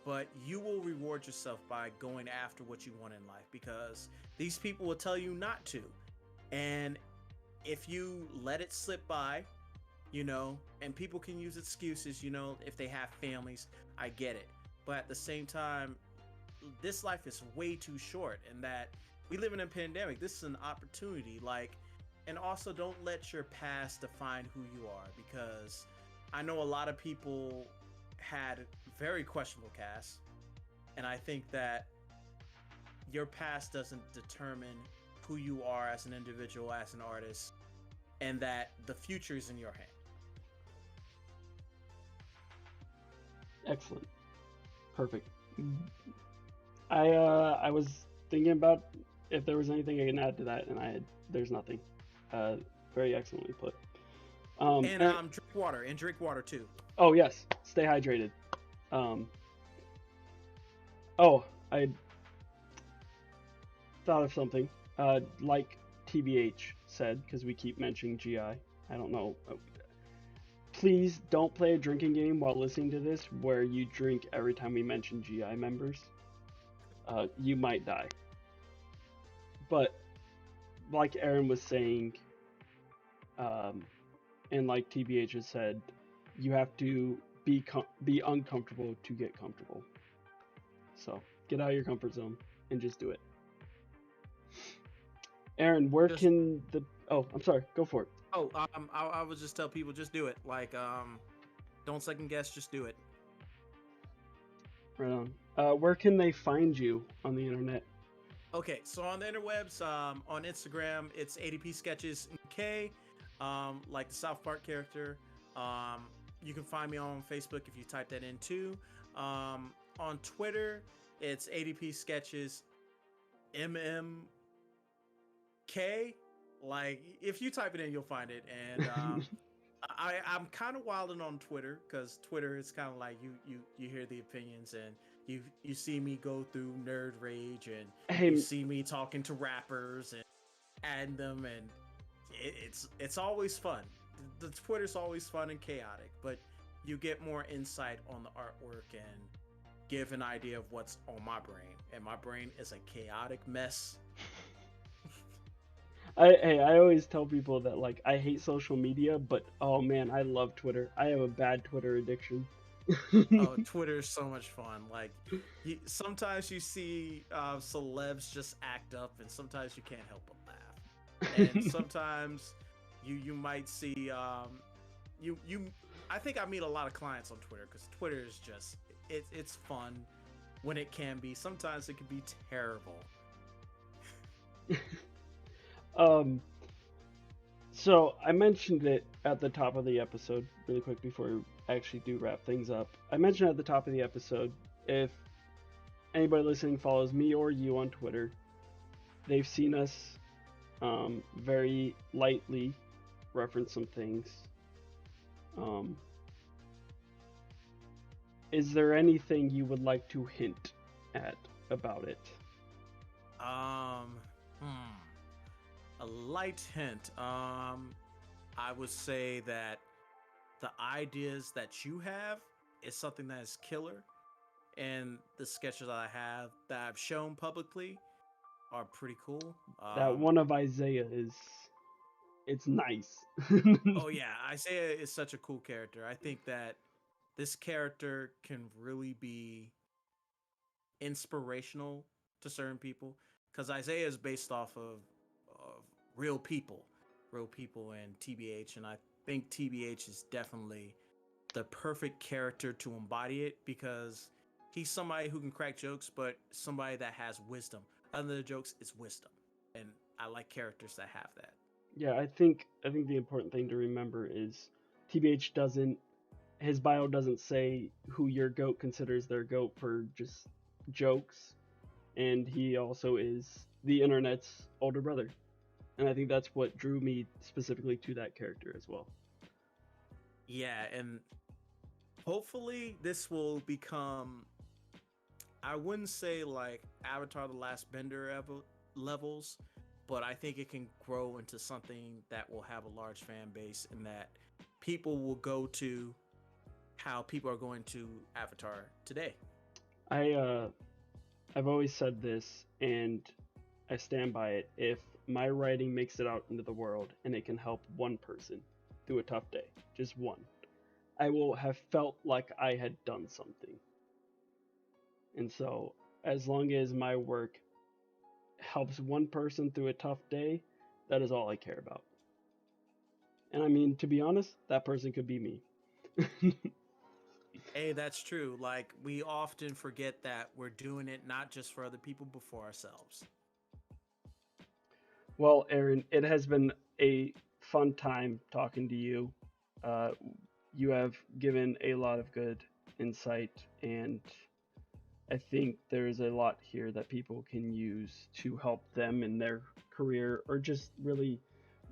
but you will reward yourself by going after what you want in life because these people will tell you not to. And if you let it slip by, and people can use excuses, if they have families, I get it. But at the same time, this life is way too short, and that we live in a pandemic. This is an opportunity. And also don't let your past define who you are, because I know a lot of people had very questionable casts, and I think that your past doesn't determine who you are as an individual, as an artist, and that the future is in your hand. Excellent. Perfect. I was thinking about if there was anything I can add to that, and there's nothing. Uh, very excellently put. And drink water, and drink water too. Oh yes, stay hydrated. Um, oh, I thought of something. Like TBH said, because we keep mentioning GI. I don't know. Please don't play a drinking game while listening to this where you drink every time we mention GI members. You might die. But like Aaron was saying, um, and like TBH has said, you have to be uncomfortable to get comfortable. So get out of your comfort zone and just do it. Aaron, where Just can the? Oh, I'm sorry. Go for it. I would just tell people just do it. Don't second guess, just do it. Right on. Where can they find you on the internet? Okay, so on the interwebs, on Instagram, it's ADP Sketches K, like the South Park character. You can find me on Facebook if you type that in too. On Twitter, it's ADP Sketches MMK. Like, if you type it in, you'll find it. And I'm kind of wilding on Twitter, because Twitter is kind of like you hear the opinions, and you see me go through nerd rage, and you Hey, see me talking to rappers and adding them, and it's always fun. The Twitter's always fun and chaotic, but you get more insight on the artwork and give an idea of what's on my brain, and my brain is a chaotic mess. I always tell people that like I hate social media, but oh man, I love Twitter. I have a bad Twitter addiction. Oh, Twitter is so much fun. Like, sometimes you see celebs just act up, and sometimes you can't help but laugh. And sometimes you might see you. I think I meet a lot of clients on Twitter, because Twitter is just it's fun when it can be. Sometimes it can be terrible. um, so I mentioned it at the top of the episode, really quick before we actually do wrap things up. I mentioned at the top of the episode, if anybody listening follows me or you on Twitter, they've seen us very lightly reference some things. Um, is there anything you would like to hint at about it? Um, hmm. A light hint. I would say that the ideas that you have is something that is killer, and the sketches I have that I've shown publicly are pretty cool. That one of Isaiah is, it's nice. Oh yeah, Isaiah is such a cool character. I think that this character can really be inspirational to certain people, because Isaiah is based off of real people, and TBH, and I think TBH is definitely the perfect character to embody it, because he's somebody who can crack jokes, but somebody that has wisdom. Other than the jokes, it's wisdom, and I like characters that have that. Yeah, I think the important thing to remember is TBH doesn't his bio doesn't say who your goat considers their goat for just jokes, and he also is the internet's older brother. And I think that's what drew me specifically to that character as well. Yeah, and hopefully this will become, I wouldn't say like Avatar the Last Bender levels, but I think it can grow into something that will have a large fan base and that people will go to how people are going to Avatar today. I I've always said this, and I stand by it. If my writing makes it out into the world and it can help one person through a tough day, just one, I will have felt like I had done something. And so, as long as my work helps one person through a tough day, that is all I care about. And I mean, to be honest, that person could be me. Hey, that's true. Like, we often forget that we're doing it not just for other people, but for ourselves. Well, Aaron, it has been a fun time talking to you. Uh, you have given a lot of good insight, and I think there's a lot here that people can use to help them in their career, or just really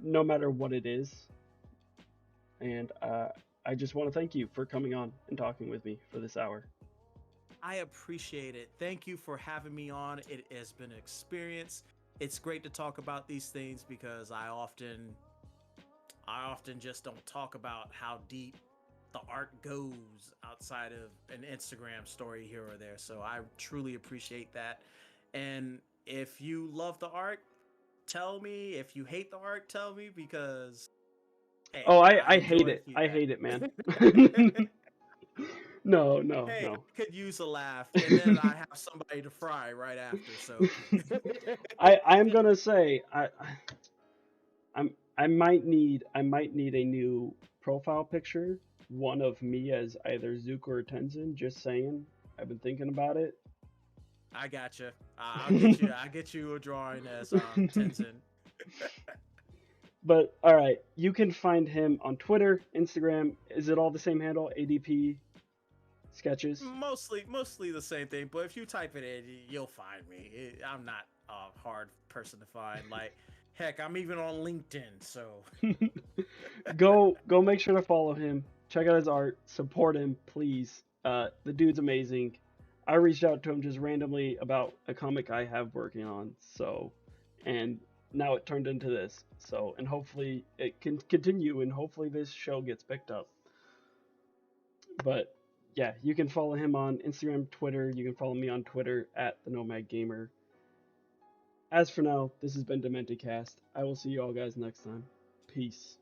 no matter what it is. And I just want to thank you for coming on and talking with me for this hour. I appreciate it. Thank you for having me on. It has been an experience. It's great to talk about these things because I often just don't talk about how deep the art goes outside of an Instagram story here or there. So I truly appreciate that. And if you love the art, tell me. If you hate the art, tell me, because hey, Oh, I, I I hate enjoy it. I feedback. hate it, man. No, no, Hey, no. I could use a laugh, and then I have somebody to fry right after. So I'm gonna say I might need a new profile picture, one of me as either Zuko or Tenzin. Just saying. I've been thinking about it. I gotcha. I'll get you. I'll get you a drawing as Tenzin. But all right, you can find him on Twitter, Instagram. Is it all the same handle? ADP sketches. Mostly the same thing, but if you type it in, you'll find me. I'm not a hard person to find. Like, heck, I'm even on LinkedIn. So Go make sure to follow him. Check out his art. Support him, please. The dude's amazing. I reached out to him just randomly about a comic I have working on. So, and now it turned into this. So, and hopefully it can continue, and hopefully this show gets picked up. But yeah, you can follow him on Instagram, Twitter. You can follow me on Twitter at the Nomad Gamer. As for now, this has been Demented Cast. I will see you all guys next time. Peace.